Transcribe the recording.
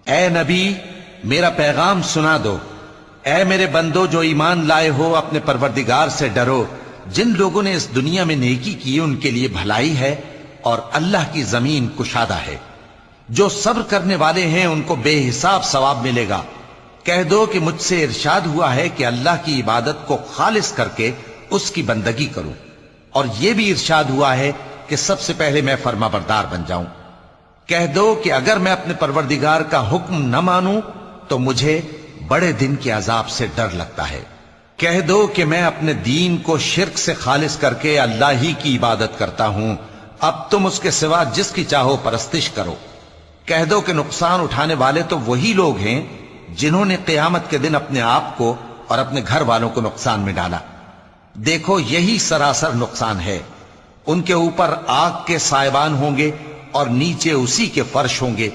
ए नबी, मेरा पैगाम सुना दो। ए मेरे बंदो जो ईमान लाए हो, अपने परवरदिगार से डरो। जिन लोगों ने इस दुनिया में नेकी की उनके लिए भलाई है और अल्लाह की जमीन कुशादा है। जो सब्र करने वाले हैं उनको बेहिसाब सवाब मिलेगा। कह दो कि मुझसे इरशाद हुआ है कि अल्लाह की इबादत को खालिस करके उसकी बंदगी करूं, और यह भी इरशाद हुआ है कि सबसे पहले मैं फर्माबरदार बन जाऊं। कह दो कि अगर मैं अपने परवरदिगार का हुक्म न मानूं तो मुझे बड़े दिन के अजाब से डर लगता है। कह दो कि मैं अपने दीन को शिर्क से खालिस करके अल्लाह ही की इबादत करता हूं, अब तुम उसके सिवा जिसकी चाहो परस्तिश करो। कह दो कि नुकसान उठाने वाले तो वही लोग हैं जिन्होंने क़यामत के दिन अपने आप को और अपने घर वालों को नुकसान में डाला। देखो यही सरासर नुकसान है। उनके ऊपर आग के सायबान होंगे और नीचे उसी के फर्श होंगे।